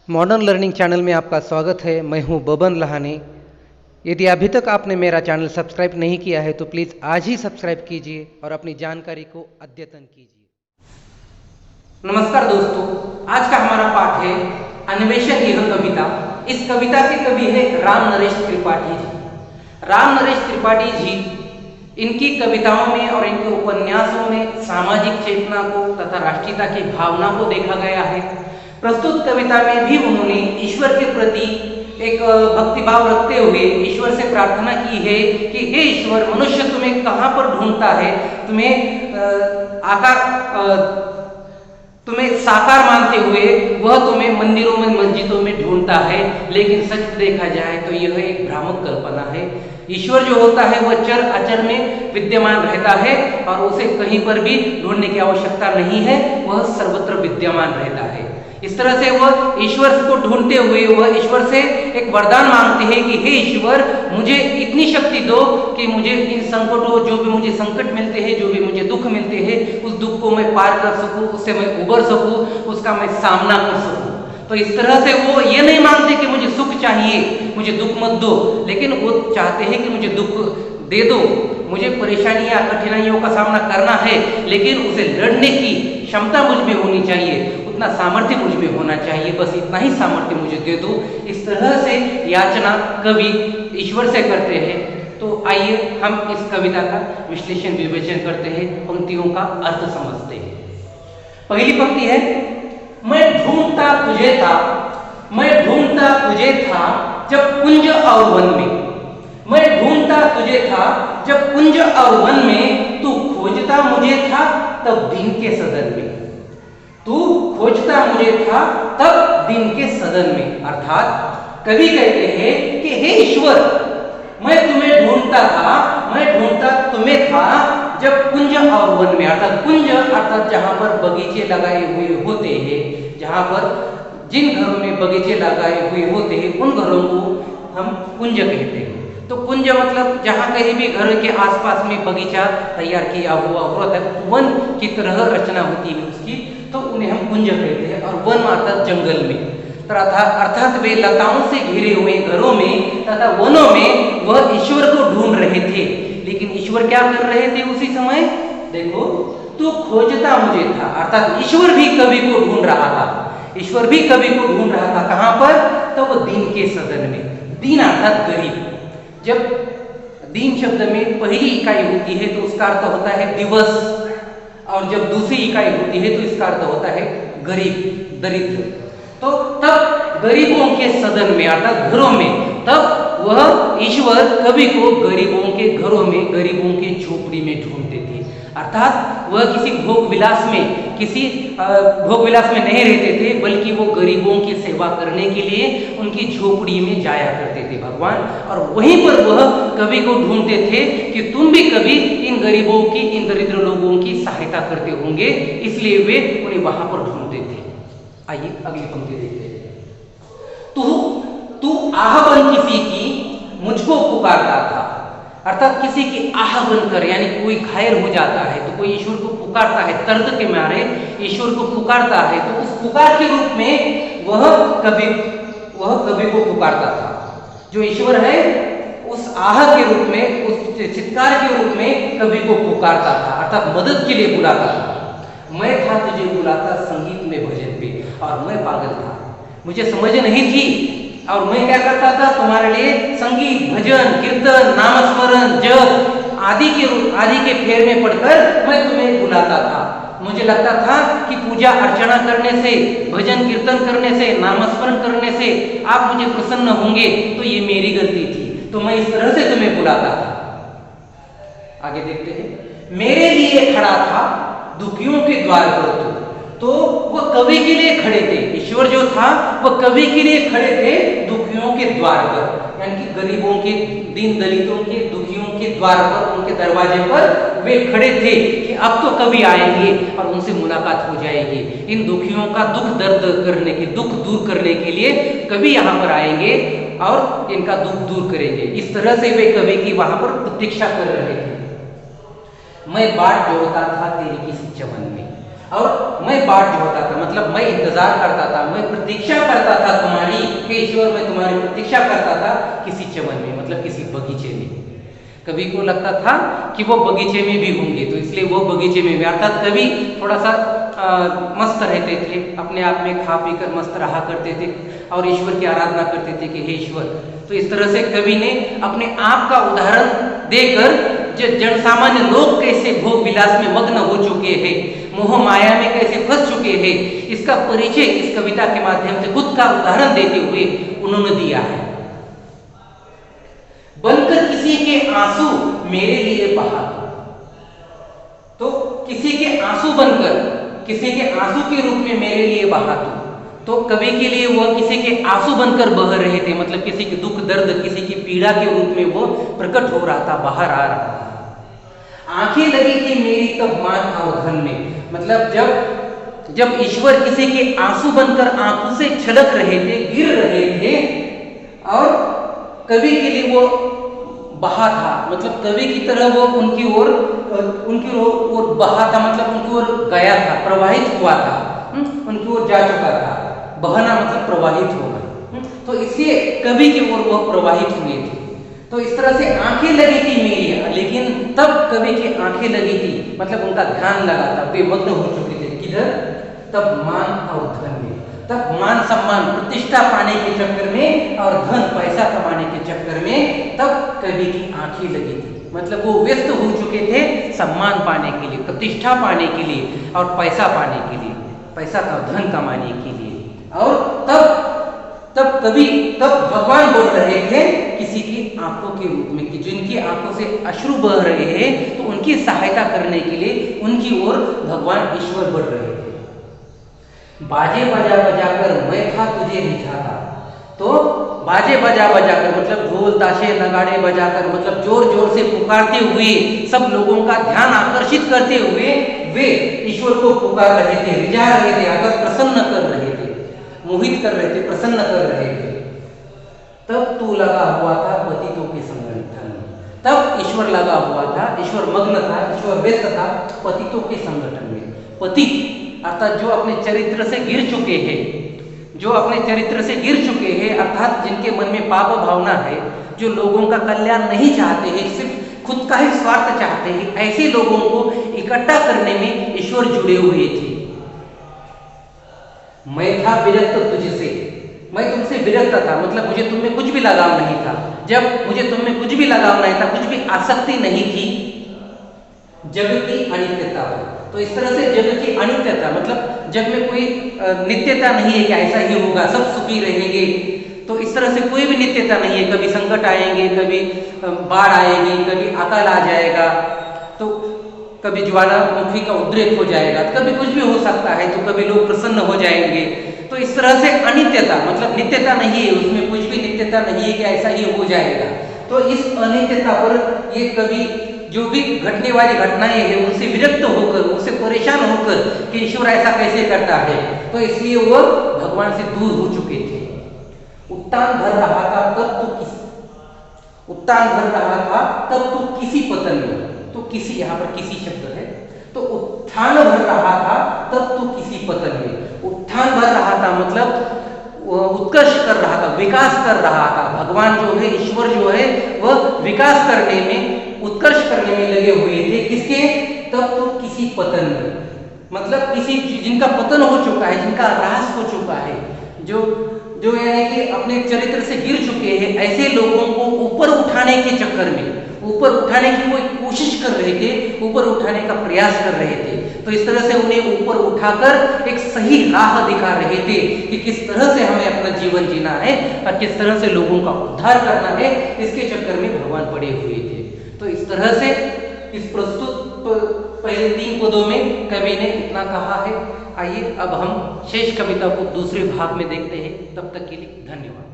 Modern learning channel में आपका स्वागत है। मैं हूं बबन लहाने। यदि अभी तक आपने मेरा चैनल सब्सक्राइब नहीं किया है तो प्लीज़ आज ही सब्सक्राइब कीजिए और अपनी जानकारी को अद्यतन कीजिए। नमस्कार दोस्तों, आज का हमारा पाठ है अन्वेषण यह कविता। इस कविता के कवि है राम नरेश त्रिपाठी जी। राम नरेश त्रिपाठी जी, इनकी कविताओं में और इनके उपन्यासों में सामाजिक चेतना को तथा राष्ट्रीयता की भावना को देखा गया है। प्रस्तुत कविता में भी उन्होंने ईश्वर के प्रति एक भक्तिभाव रखते हुए ईश्वर से प्रार्थना की है कि हे ईश्वर, मनुष्य तुम्हें कहाँ पर ढूंढता है, तुम्हें साकार मानते हुए वह तुम्हें मंदिरों में मस्जिदों में ढूंढता है। लेकिन सच देखा जाए तो यह एक भ्रामक कल्पना है। ईश्वर जो होता है वह चर अचर में विद्यमान रहता है और उसे कहीं पर भी ढूंढने की आवश्यकता नहीं है, वह सर्वत्र विद्यमान रहता है। इस तरह से वह ईश्वर को ढूंढते हुए वह ईश्वर से एक वरदान मांगते हैं कि हे ईश्वर, मुझे इतनी शक्ति दो कि मुझे इन संकटों, जो भी मुझे संकट मिलते हैं, जो भी मुझे दुख मिलते हैं, उस दुख को मैं पार कर सकूं, उससे मैं उबर सकूं, उसका मैं सामना कर सकूं। तो इस तरह से वो ये नहीं मांगते कि मुझे सुख चाहिए, मुझे दुख मत दो, लेकिन वो चाहते हैं कि मुझे दुख दे दो, मुझे परेशानियां कठिनाइयों का सामना करना है, लेकिन उसे लड़ने की क्षमता मुझ में होनी चाहिए, उतना सामर्थ्य मुझ में होना चाहिए, बस इतना ही सामर्थ्य मुझे दे दो। इस तरह से याचना कवि ईश्वर से करते हैं। तो आइए हम इस कविता का विश्लेषण विवेचन करते हैं, पंक्तियों का अर्थ समझते हैं। पहली पंक्ति है, मैं ढूंढता तुझे था, मैं ढूंढता तुझे था जब कुंज और वन में, मैं ढूंढता तुझे था जब कुंज और वन में, तू खोजता मुझे था तब दिन के सदन में, तू खोजता मुझे था तब दिन के सदन में। अर्थात कवि कहते हैं कि हे ईश्वर, मैं तुम्हें ढूंढता था, मैं ढूंढता तुम्हें था जब कुंज और वन में, अर्थात कुंज अर्थात जहां पर बगीचे लगाए हुए होते हैं, जहां पर जिन घरों में बगीचे लगाए हुए होते हैं उन घरों को हम कुंज कहते हैं। तो कुंज मतलब जहां कहीं भी घर के आसपास में बगीचा तैयार किया हुआ होता है, वन की तरह रचना होती है उसकी, तो उन्हें हम कुंज कहते हैं। और वन अर्थात जंगल में, अर्थात वे लताओं से घिरे हुए घरों में तथा वनों में वह ईश्वर को ढूंढ रहे थे। लेकिन ईश्वर क्या कर रहे थे उसी समय? देखो, तू खोजता मुझे था, अर्थात ईश्वर भी कवि को ढूंढ रहा था, ईश्वर भी कवि को ढूंढ रहा था। कहां पर? तो वो दिन के सदन में। दीन अर्थात गरीब। जब दीन शब्द में पहली इकाई होती है तो उसका अर्थ होता है दिवस, और जब दूसरी इकाई होती है तो इसका अर्थ होता है गरीब, दरिद्र। तो तब गरीबों के सदन में अर्थात घरों में, तब वह ईश्वर कवि को गरीबों के घरों में, गरीबों की झोपड़ी में ढूंढते थे। अर्थात वह किसी भोग विलास में नहीं रहते थे, बल्कि वो गरीबों की सेवा करने के लिए उनकी झोपड़ी में जाया करते थे भगवान। और वहीं पर वह कवि को ढूंढते थे कि तुम भी कभी इन गरीबों की, इन दरिद्र लोगों की सहायता करते होंगे, इसलिए वे उन्हें वहां पर ढूंढते थे। आइए अगली पंक्ति देखते हैं। तू आह बन किसी की मुझको पुकारता था, अर्थात किसी की आह बनकर, यानी कोई घायल हो जाता है तो कोई ईश्वर को पुकारता है, दर्द के मारे ईश्वर को पुकारता है, तो उस पुकार के रूप में वह कवि को पुकारता था। जो ईश्वर है उस आह के रूप में, उस चित्कार के रूप में कवि को पुकारता था, अर्थात मदद के लिए बुलाता था। मैं था तुझे बुलाता संगीत में भजन पे, और मैं पागल था, मुझे समझ नहीं थी, और मैं क्या करता था तुम्हारे लिए संगीत, भजन, कीर्तन, नामस्मरण, जप आदि के फेर में पढ़कर मैं तुम्हें बुलाता था। मुझे लगता था कि पूजा अर्चना करने से, भजन कीर्तन करने से, नामस्मरण करने से आप मुझे प्रसन्न होंगे, तो ये मेरी गलती थी, तो मैं इस तरह से तुम्हें बुलाता था। आगे देखते हैं। मेरे लिए खड़ा था दुखियों के द्वार पर, तो वह कवि के लिए खड़े थे, ईश्वर जो था वह कवि के लिए खड़े थे दुखियों के द्वार पर, यानी कि गरीबों के, दीन दलितों के, दुखियों के द्वार पर, उनके दरवाजे पर वे खड़े थे कि अब तो कवि आएंगे और उनसे मुलाकात हो जाएगी। इन दुखियों का दुख दुख दूर करने के लिए कवि यहाँ पर आएंगे और इनका दुख दूर करेंगे। इस तरह से वे कवि की वहां पर प्रतीक्षा कर रहे थे। मैं बाट जोड़ता था तेरी किसी चमन में, और मैं बाट जोहता था, मतलब मैं इंतजार करता था, मैं प्रतीक्षा करता था तुम्हारी, हे ईश्वर मैं तुम्हारी प्रतीक्षा करता था किसी चवन में, मतलब किसी बगीचे में। कवि को लगता था कि वो बगीचे में भी होंगे, तो इसलिए वो बगीचे में भी, अर्थात कवि थोड़ा सा मस्त रहते थे, अपने आप में खा पी कर मस्त रहा करते थे और ईश्वर की आराधना करते थे कि हे ईश्वर। तो इस तरह से कवि ने अपने आप का उदाहरण देकर जो जनसामान्य लोग कैसे भोग विलास में मग्न हो चुके हैं, मोह माया में कैसे फंस चुके हैं, इसका परिचय इस कविता के माध्यम से खुद का उदाहरण देते हुए उन्होंने दिया है। बनकर किसी के आंसू मेरे लिए बहा, तो किसी के आंसू बनकर, किसी के आंसू के रूप में मेरे लिए बहा तो कवि के लिए वह किसी के आंसू बनकर बह रहे थे, मतलब किसी के दुख दर्द, किसी की पीड़ा के रूप में वो प्रकट हो रहा था, बाहर आ रहा था। आंखें लगी थी मेरी तब मान और धन में, मतलब जब ईश्वर किसी के आंसू बनकर आंखों से छलक रहे थे, गिर रहे थे, और कवि के लिए वो बहा था, मतलब कवि की तरह वो उनकी ओर बहा था, मतलब उनकी ओर गया था, प्रवाहित हुआ था, उनकी ओर जा चुका था। बहना मतलब प्रवाहित होना, तो इसलिए कवि की ओर वह प्रवाहित हुए थे। तो इस तरह से आंखें लगी थी मेरी, लेकिन तब कवि की आंखें लगी थी, मतलब उनका ध्यान लगा था, वे मग्न हो चुके थे किधर, तब मान और धन में, तब मान सम्मान प्रतिष्ठा पाने के चक्कर में और धन पैसा कमाने के चक्कर में तब कवि की आंखें लगी थी, मतलब वो व्यस्त हो चुके थे सम्मान पाने के लिए, प्रतिष्ठा पाने के लिए और पैसा पाने के लिए, पैसा का धन कमाने के लिए। और तब भगवान बोल रहे थे किसी की आंखों के रूप में, कि जिनकी आंखों से अश्रु बह रहे हैं, तो उनकी सहायता करने के लिए उनकी ओर भगवान ईश्वर बढ़ रहे थे। बाजे बजा बजा कर मैं था तुझे रिझाता, तो बाजे बजा बजा कर मतलब ढोल ताशे नगाड़े बजाकर, मतलब जोर जोर से पुकारते हुए, सब लोगों का ध्यान आकर्षित करते हुए वे ईश्वर को पुकार रहे थे, रिझा रहे थे, आकर प्रसन्न कर रहे थे, मोहित कर रहे थे, प्रसन्न कर रहे थे। तब तू लगा हुआ था पतितों के संगठन में, तब ईश्वर लगा हुआ था, ईश्वर मग्न था, ईश्वर व्यस्त था पतितों के संगठन में। पतित अर्थात जो अपने चरित्र से गिर चुके हैं, जो अपने चरित्र से गिर चुके हैं, अर्थात जिनके मन में पाप भावना है, जो लोगों का कल्याण नहीं चाहते हैं, सिर्फ खुद का ही स्वार्थ चाहते हैं, ऐसे लोगों को इकट्ठा करने में ईश्वर जुड़े हुए थे। मैं था विरक्त तुझसे, मैं तुमसे विरक्त था, मतलब मुझे तुममें कुछ भी लगाव नहीं था। जब मुझे तुममें कुछ भी लगाव नहीं था, कुछ भी आसक्ति नहीं थी, जग की अनित्यता हो, तो इस तरह से जग की अनित्यता मतलब जग में कोई नित्यता नहीं है कि ऐसा ही होगा, सब सुखी रहेंगे, तो इस तरह से कोई भी नित्यता नहीं है। कभी संकट आएंगे, कभी बाढ़ आएगी, कभी अकाल आ जाएगा, तो कभी ज्वालामुखी का उद्रेक हो जाएगा, तो कभी कुछ भी हो सकता है, तो कभी लोग प्रसन्न हो जाएंगे। तो इस तरह से अनित्यता मतलब नित्यता नहीं है, उसमें कुछ भी नित्यता नहीं है कि ऐसा ही हो जाएगा। तो इस अनित्यता पर ये कवि जो भी घटने वाली घटनाएं हैं उनसे विरक्त होकर, उनसे परेशान होकर कि ईश्वर ऐसा कैसे करता है, तो इसलिए वो भगवान से दूर हो चुके थे। उत्तान भर रहा था तब तो किसी पतन में, तो किसी, यहाँ पर किसी शब्द है, तो उत्थान भर रहा था तब तो किसी पतन में। उत्थान भर रहा था मतलब उत्कर्ष कर रहा था, विकास कर रहा था। भगवान जो है, ईश्वर जो है, वह विकास करने में, उत्कर्ष करने में लगे हुए थे। किसके? तब तो किसी पतन में, मतलब किसी जिनका पतन हो चुका है, जिनका ह्रास हो चुका है, जो यानी कि अपने चरित्र से गिर चुके हैं, ऐसे लोगों को ऊपर उठाने के चक्कर में, ऊपर उठाने की वो कोशिश कर रहे थे, ऊपर उठाने का प्रयास कर रहे थे। तो इस तरह से उन्हें ऊपर उठाकर एक सही राह दिखा रहे थे कि किस तरह से हमें अपना जीवन जीना है और किस तरह से लोगों का उद्धार करना है। इसके चक्कर में भगवान पड़े हुए थे। तो इस तरह से इस प्रस्तुत पहले 3 पदों में कवि ने इतना कहा है। आइए अब हम शेष कविता को दूसरे भाग में देखते हैं। तब तक के लिए धन्यवाद।